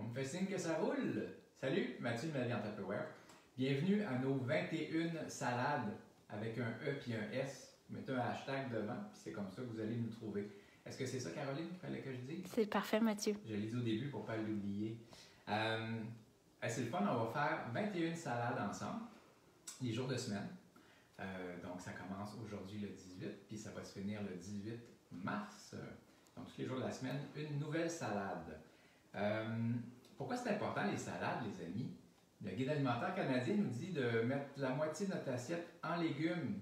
On me fait signe que ça roule. Salut, Mathieu de Ma Vie en Tupperware. Bienvenue à nos 21 salades avec un E puis un S. Vous mettez un hashtag devant, puis c'est comme ça que vous allez nous trouver. Est-ce que c'est ça, Caroline, qu'il fallait que je dise? C'est parfait, Mathieu. Je l'ai dit au début pour ne pas l'oublier. C'est le fun, on va faire 21 salades ensemble, les jours de semaine. Donc, ça commence aujourd'hui le 18, puis ça va se finir le 18 mars. Donc, tous les jours de la semaine, une nouvelle salade. Pourquoi c'est important les salades, les amis? Le Guide alimentaire canadien nous dit de mettre la moitié de notre assiette en légumes.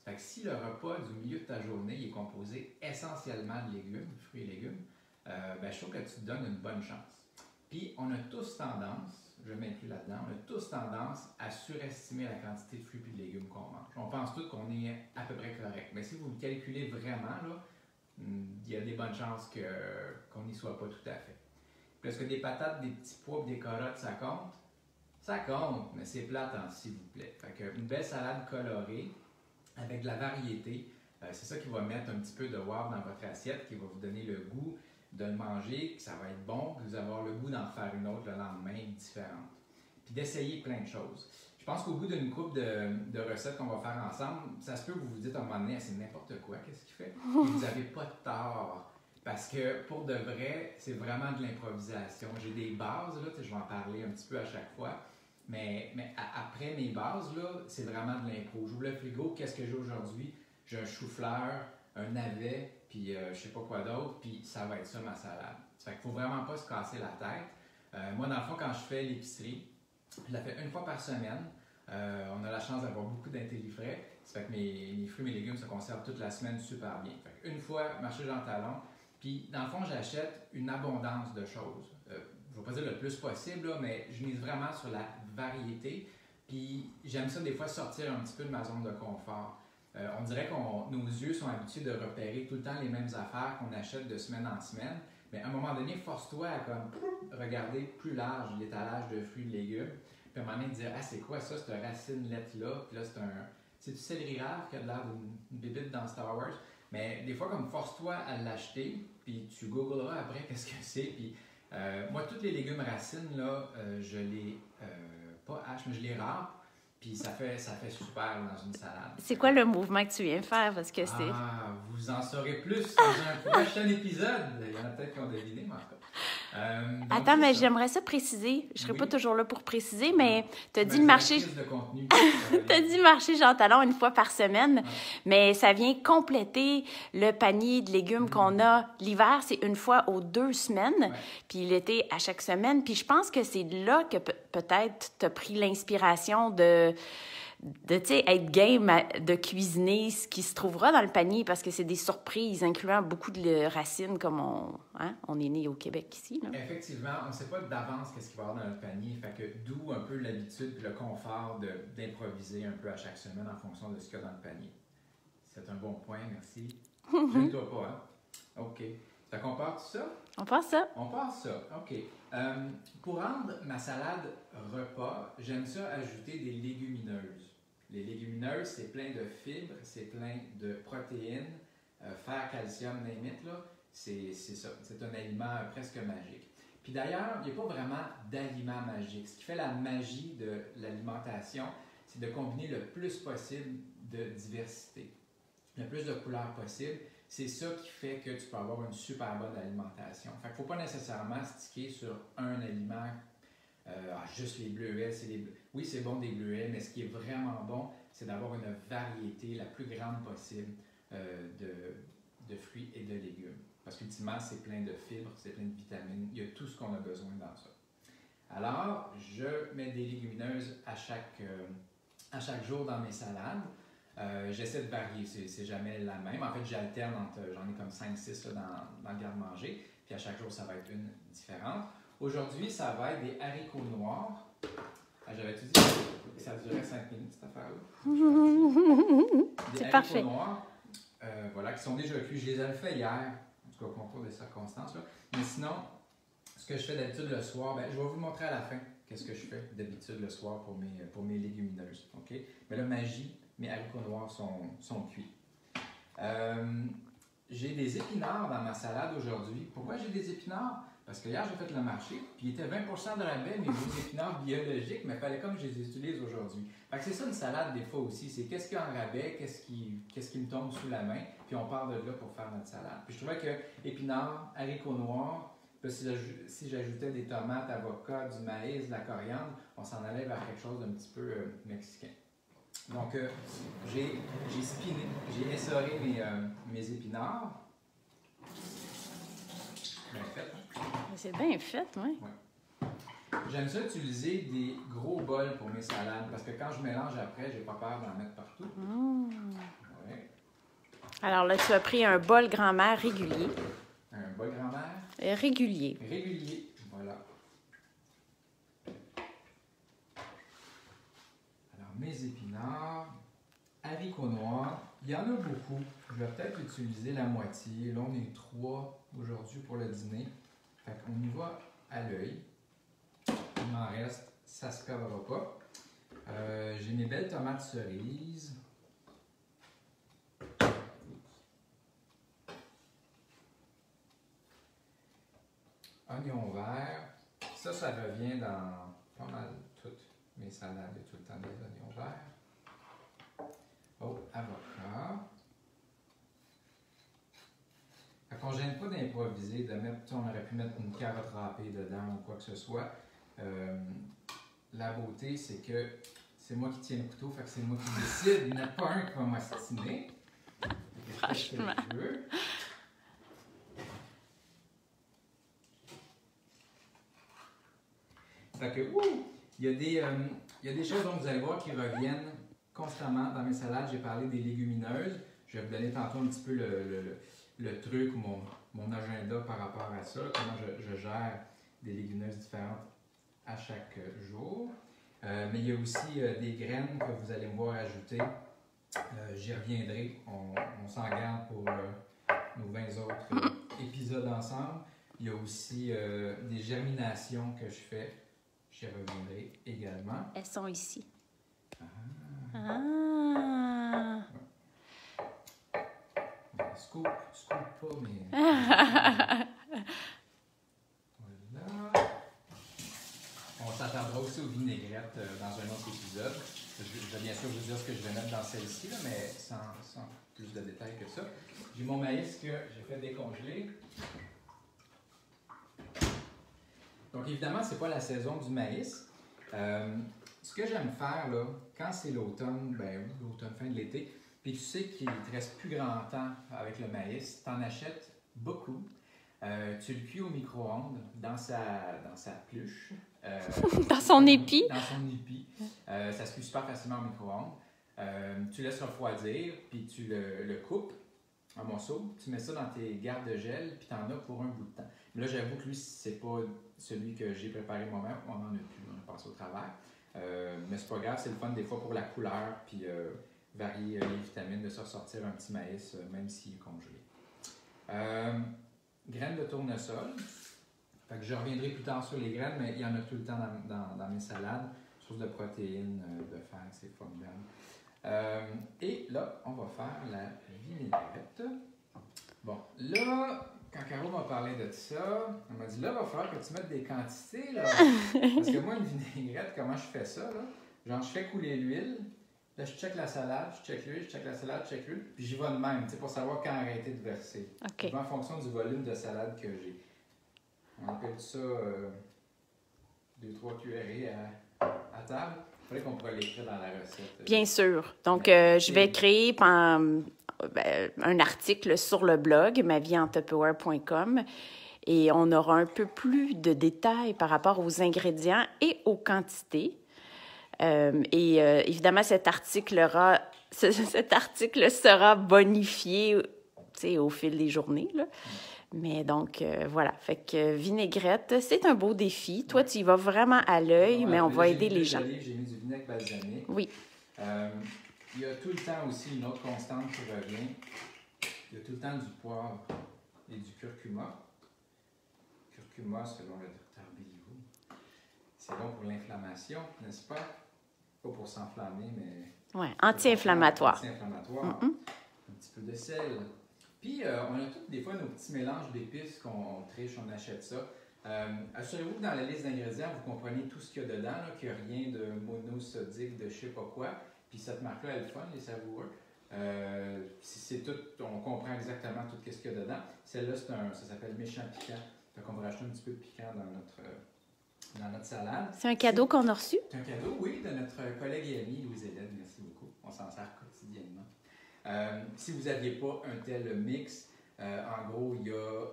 Ça fait que si le repas du milieu de ta journée est composé essentiellement de légumes, fruits et légumes, je trouve que tu te donnes une bonne chance. Puis, on a tous tendance, je m'inclus là-dedans, on a tous tendance à surestimer la quantité de fruits et de légumes qu'on mange. On pense tous qu'on est à peu près correct. Mais si vous le calculez vraiment, là, il y a des bonnes chances qu'on n'y soit pas tout à fait. Puis est-ce que des patates, des petits pois et des carottes, ça compte? Ça compte, mais c'est plate, s'il vous plaît. Fait que une belle salade colorée avec de la variété, c'est ça qui va mettre un petit peu de wow dans votre assiette, qui va vous donner le goût de le manger, que ça va être bon, que vous allez avoir le goût d'en faire une autre le lendemain différente. Puis d'essayer plein de choses. Je pense qu'au bout d'une couple de recettes qu'on va faire ensemble, ça se peut que vous vous dites à un moment donné, c'est n'importe quoi, qu'est-ce qu'il fait? Et vous n'avez pas de tort. Parce que pour de vrai, c'est vraiment de l'improvisation. J'ai des bases, là, je vais en parler un petit peu à chaque fois. Mais après mes bases, là, c'est vraiment de l'impro. J'ouvre le frigo, qu'est-ce que j'ai aujourd'hui? J'ai un chou-fleur, un navet, puis je sais pas quoi d'autre, puis ça va être ça ma salade. Ça fait qu'il faut vraiment pas se casser la tête. Moi, dans le fond, quand je fais l'épicerie, je la fais une fois par semaine. On a la chance d'avoir beaucoup d'intelli-frais. Ça fait que mes fruits et mes légumes se conservent toute la semaine super bien. Fait une fois, marcher Jean Talon. Puis, dans le fond, j'achète une abondance de choses. Je ne vais pas dire le plus possible, là, mais je mise vraiment sur la variété. Puis, j'aime ça des fois sortir un petit peu de ma zone de confort. On dirait que nos yeux sont habitués de repérer tout le temps les mêmes affaires qu'on achète de semaine en semaine. Mais à un moment donné, force-toi à regarder plus large l'étalage de fruits et de légumes. Puis à un moment donné, dire « Ah, c'est quoi ça, cette racine-lette-là? » Puis là, c'est du céleri rare qui a de l'air d'une bébite dans Star Wars. Mais des fois, comme force-toi à l'acheter, puis tu googleras après qu'est-ce que c'est. Puis moi, tous les légumes racines, là, je les pas hache, mais je les râpe. Puis ça fait super dans une salade. C'est quoi le mouvement que tu viens faire? Parce que c'est... Vous en saurez plus dans un prochain épisode. Il y en a peut-être qui ont deviné, mais en tout cas. Attends, mais j'aimerais ça préciser. Je ne serai pas toujours là pour préciser, mais tu as dit le marché... Tu as dit marché Jean Talon une fois par semaine, mais ça vient compléter le panier de légumes qu'on a. L'hiver, c'est une fois aux 2 semaines, puis l'été, à chaque semaine. Puis je pense que c'est là que peut-être tu as pris l'inspiration de être game de cuisiner ce qui se trouvera dans le panier, parce que c'est des surprises, incluant beaucoup de racines, comme on est né au Québec ici. Là. Effectivement, on ne sait pas d'avance qu'est-ce qu'il va y avoir dans notre panier, fait que d'où un peu l'habitude et le confort d'improviser un peu à chaque semaine en fonction de ce qu'il y a dans le panier. C'est un bon point, merci. Gêne-toi pas, hein? OK. Fait qu'on part tout ça? On passe ça. On passe ça, OK. Pour rendre ma salade repas, j'aime ça ajouter des légumineuses. Les légumineuses, c'est plein de fibres, c'est plein de protéines, fer, calcium, name it, là, c'est ça. C'est un aliment presque magique. Puis d'ailleurs, il n'y a pas vraiment d'aliment magique. Ce qui fait la magie de l'alimentation, c'est de combiner le plus possible de diversité, le plus de couleurs possible. C'est ça qui fait que tu peux avoir une super bonne alimentation. Fait qu'il ne faut pas nécessairement sticker sur un aliment, juste les bleuets. Oui, c'est bon des bleuets, mais ce qui est vraiment bon, c'est d'avoir une variété la plus grande possible de fruits et de légumes. Parce qu'ultimement, c'est plein de fibres, c'est plein de vitamines. Il y a tout ce qu'on a besoin dans ça. Alors, je mets des légumineuses à chaque jour dans mes salades. J'essaie de varier, c'est jamais la même. En fait, j'alterne j'en ai comme 5-6 dans le garde-manger. Puis à chaque jour, ça va être une différente. Aujourd'hui, ça va être des haricots noirs. J'avais-tu dit que ça durait 5 minutes, cette affaire-là? C'est parfait. Des haricots noirs, voilà, qui sont déjà cuits. Je les avais fait hier, en tout cas au concours des circonstances. Là. Mais sinon, ce que je fais d'habitude le soir, je vais vous le montrer à la fin, qu'est-ce que je fais d'habitude le soir pour mes légumineuses. Okay? Mais là, magie, mes haricots noirs sont cuits. j'ai des épinards dans ma salade aujourd'hui. Pourquoi j'ai des épinards? Parce que hier, j'ai fait le marché, puis il était 20% de rabais, mes beaux épinards biologiques, mais il fallait comme je les utilise aujourd'hui. Fait que c'est ça une salade des fois aussi, c'est qu'est-ce qu'il y a en rabais, qu'est-ce qui me tombe sous la main, puis on part de là pour faire notre salade. Puis je trouvais que épinards, haricots noirs, puis si j'ajoutais des tomates, avocats, du maïs, de la coriandre, on s'en allait vers quelque chose d'un petit peu mexicain. Donc, j'ai spiné, j'ai essoré mes épinards. Bien fait. C'est bien fait, oui. Ouais. J'aime ça utiliser des gros bols pour mes salades parce que quand je mélange après, j'ai pas peur d'en mettre partout. Ouais. Alors là, tu as pris un bol grand-mère régulier. Un bol grand-mère? Régulier. Régulier, voilà. Alors, mes épinards, haricots noirs, il y en a beaucoup. Je vais peut-être utiliser la moitié. Là, on est 3 aujourd'hui pour le dîner. Fait qu'on y va à l'œil. Il m'en reste, ça se perdra pas. J'ai mes belles tomates cerises. Oignon vert. Ça revient dans pas mal toutes mes salades. Il y a tout le temps des oignons verts. Oh, avocat. Fait qu'on ne gêne pas d'improviser, de mettre, on aurait pu mettre une carotte râpée dedans ou quoi que ce soit. La beauté, c'est que c'est moi qui tiens le couteau, fait que c'est moi qui décide. Il n'y en a pas un qui va m'astiner. Franchement. Fait que, il y a des choses dont vous allez voir qui reviennent constamment dans mes salades. J'ai parlé des légumineuses. Je vais vous donner tantôt un petit peu le truc, mon agenda par rapport à ça, comment je gère des légumineuses différentes à chaque jour. Mais il y a aussi des graines que vous allez me voir ajouter. J'y reviendrai. On s'en garde pour nos 20 autres épisodes ensemble. Il y a aussi des germinations que je fais. J'y reviendrai également. Elles sont ici. Scoop pas, mais... Voilà. On s'attendra aussi aux vinaigrettes dans un autre épisode. Je vais bien sûr vous dire ce que je vais mettre dans celle-ci, là, mais sans plus de détails que ça. J'ai mon maïs que j'ai fait décongeler. Donc évidemment, c'est pas la saison du maïs. Ce que j'aime faire, là, quand c'est l'automne, l'automne, fin de l'été, puis tu sais qu'il ne te reste plus grand temps avec le maïs, tu en achètes beaucoup. Tu le cuis au micro-ondes dans sa pluche. Dans son épi. Dans son épi. Ça se cuit super facilement au micro-ondes. Tu laisses refroidir, puis tu le coupes en morceaux. Tu mets ça dans tes gardes de gel, puis tu en as pour un bout de temps. Mais là, j'avoue que lui, c'est pas celui que j'ai préparé moi-même. On en a plus, on a passé au travers. Mais c'est pas grave, c'est le fun des fois pour la couleur, puis varier les vitamines, de se ressortir un petit maïs, même s'il est congelé. Graines de tournesol. Fait que je reviendrai plus tard sur les graines, mais il y en a tout le temps dans mes salades. Source de protéines, de fer, c'est formidable. Et là, on va faire la vinaigrette. Bon, là, quand Caro m'a parlé de ça, elle m'a dit, là, il va falloir que tu mettes des quantités, là. Parce que moi, une vinaigrette, comment je fais ça, là? Genre, je fais couler l'huile, là, je check la salade, je check l'huile, je check la salade, je check l'huile, puis j'y vais de même, tu sais, pour savoir quand arrêter de verser. Okay. Je vais en fonction du volume de salade que j'ai. On appelle ça 2-3 cuillerées à table. Il faudrait qu'on pourrait l'écrire dans la recette. Bien sûr. Donc, je vais créer un article sur le blog mavieentupperware.com et on aura un peu plus de détails par rapport aux ingrédients et aux quantités. Évidemment, cet article sera bonifié au fil des journées, là. Mais donc, voilà. Fait que vinaigrette, c'est un beau défi. Toi, tu y vas vraiment à l'œil, mais on va aider les gens. J'ai mis du vinaigre balsamique. Oui. Il y a tout le temps aussi une autre constante qui revient. Il y a tout le temps du poivre et du curcuma. Curcuma, selon le docteur Béliveau, c'est bon pour l'inflammation, n'est-ce pas? Pas pour s'enflammer, mais... Oui, anti-inflammatoire. Anti-inflammatoire. Un petit peu de sel. Puis, on a tous des fois nos petits mélanges d'épices qu'on triche, on achète ça. Assurez-vous que dans la liste d'ingrédients, vous comprenez tout ce qu'il y a dedans, là, qu'il n'y a rien de monosodique, de je sais pas quoi. Puis cette marque-là, elle est fun, les savoureux. C'est tout, on comprend exactement tout ce qu'il y a dedans. Celle-là, ça s'appelle méchant piquant. Fait qu'on va rajouter un petit peu de piquant dans notre salade. C'est un cadeau qu'on a reçu? C'est un cadeau, oui, de notre collègue et amie Louise-Hélène. Merci beaucoup. On s'en sert quotidiennement. Si vous n'aviez pas un tel mix, en gros, il y a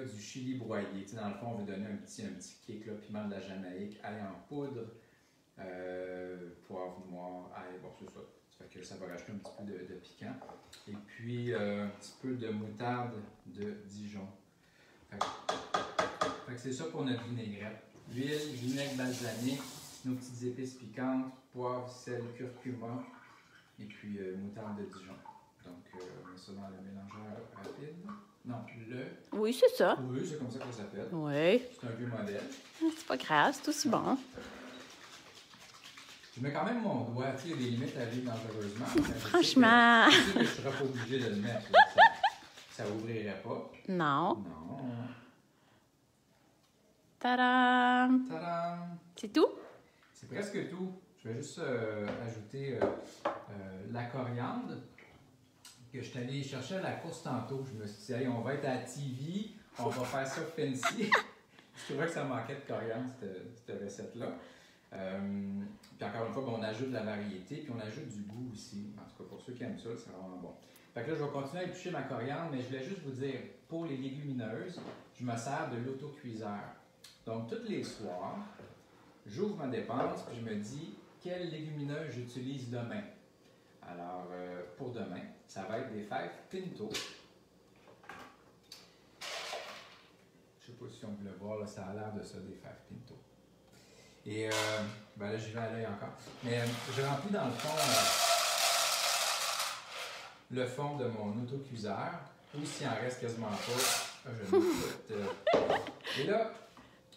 du chili broyé. Tu sais, dans le fond, on veut donner un petit kick, là, piment de la Jamaïque, ail en poudre, poivre noir, ail, bon, c'est ça. Ça fait que ça va rajouter un petit peu de piquant. Et puis, un petit peu de moutarde de Dijon. Fait que c'est ça pour notre vinaigrette. L'huile, vinaigre balsamique, nos petites épices piquantes, poivre, sel, curcuma, et puis moutarde de Dijon. Donc, on met ça dans le mélangeur rapide. Non, Oui, c'est ça. Oui, c'est comme ça que ça s'appelle. Oui. C'est un vieux modèle. C'est pas grave, c'est aussi bon. Je mets quand même mon doigt, tu sais, il y a des limites à vivre dangereusement. Franchement. Je sais que je ne serais pas obligé de le mettre. Là, ça ouvrirait pas. Non. Non. Tadam! Tadam! C'est tout? C'est presque tout. Je vais juste ajouter la coriandre que je suis allé chercher à la course tantôt. Je me suis dit, hey, on va être à la TV, on va faire ça fancy. Je trouvais que ça manquait de coriandre, cette recette-là. Puis encore une fois, on ajoute de la variété, puis on ajoute du goût aussi. En tout cas, pour ceux qui aiment ça, c'est vraiment bon. Fait que là, je vais continuer à éplucher ma coriandre, mais je voulais juste vous dire, pour les légumineuses, je me sers de l'autocuiseur. Donc, tous les soirs, j'ouvre ma dépense, puis je me dis, quelle légumineuse j'utilise demain? Alors, pour demain, ça va être des fèves pinto. Je ne sais pas si on peut le voir, là, ça a l'air de ça, des fèves pinto. Et ben là, j'y vais à l'œil encore. Mais je remplis dans le fond de mon autocuiseur, ou s'il en reste quasiment pas, je le mets. Et là,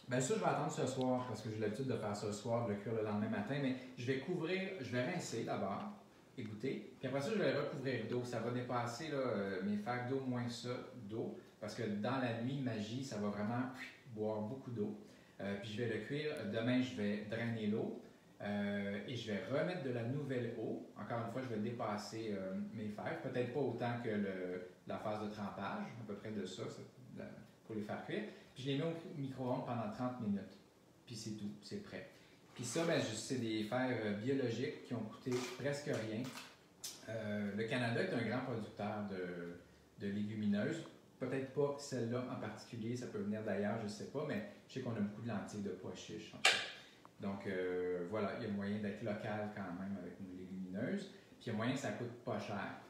bien sûr, je vais attendre ce soir, parce que j'ai l'habitude de faire ça ce soir, de le cuire le lendemain matin, mais je vais rincer d'abord, égoutter, puis après ça, je vais le recouvrir d'eau. Ça va dépasser là, mes fèves d'eau moins ça d'eau, parce que dans la nuit, magie, ça va vraiment boire beaucoup d'eau. Puis je vais le cuire. Demain, je vais drainer l'eau et je vais remettre de la nouvelle eau. Encore une fois, je vais dépasser mes fèves, peut-être pas autant que la phase de trempage, à peu près de ça, pour les faire cuire. Puis je les mets au micro-ondes pendant 30 minutes. Puis c'est tout, c'est prêt. Puis ça, ben, c'est des fèves biologiques qui ont coûté presque rien. Le Canada est un grand producteur de légumineuses. Peut-être pas celle-là en particulier, ça peut venir d'ailleurs, je ne sais pas, mais je sais qu'on a beaucoup de lentilles de pois chiches. En fait. Donc voilà, il y a moyen d'être local quand même avec nos légumineuses. Puis il y a moyen que ça coûte pas cher.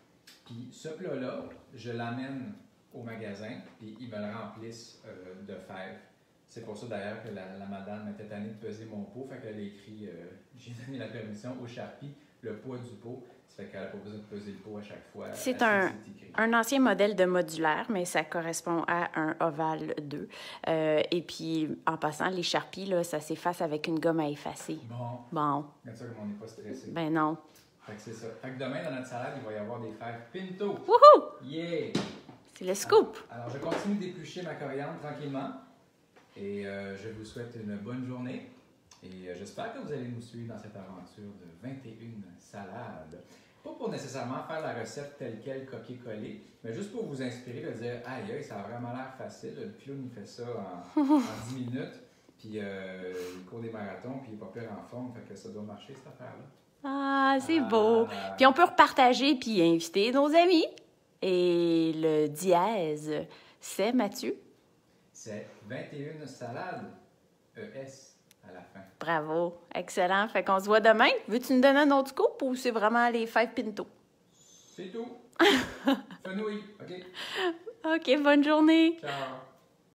Puis ce plat-là, je l'amène au magasin, puis ils me le remplissent de fèves. C'est pour ça d'ailleurs que la madame était tannée de peser mon pot, fait qu'elle a écrit, j'ai donné la permission au Sharpie, le poids du pot. Ça fait qu'elle n'a pas besoin de peser le pot à chaque fois. C'est un ancien modèle de modulaire, mais ça correspond à un Oval 2. Et puis, en passant, les Sharpies, là, ça s'efface avec une gomme à effacer. Bon. Comme ça, on n'est pas stressé. Ben non. Fait que c'est ça. Fait que demain, dans notre salade, il va y avoir des fèves pinto. Wouhou! Yeah! C'est le scoop. Alors, je continue d'éplucher ma coriandre tranquillement. Et je vous souhaite une bonne journée. Et j'espère que vous allez nous suivre dans cette aventure de 21 salades. Pas pour nécessairement faire la recette telle quelle, copier-coller, mais juste pour vous inspirer de dire « Aïe, ça a vraiment l'air facile. Le clown, il fait ça en 10 minutes. Puis il court des marathons, puis il n'est pas pire en forme. Fait que ça doit marcher, cette affaire-là. » Ah, c'est beau. Puis on peut repartager puis inviter nos amis. Et le dièse, c'est Mathieu? C'est 21 salades, ES. À la fin. Bravo, excellent. Fait qu'on se voit demain. Veux-tu nous donner un autre scoop ou c'est vraiment les fèves pinto? C'est tout. Fenouil, OK. OK, bonne journée. Ciao.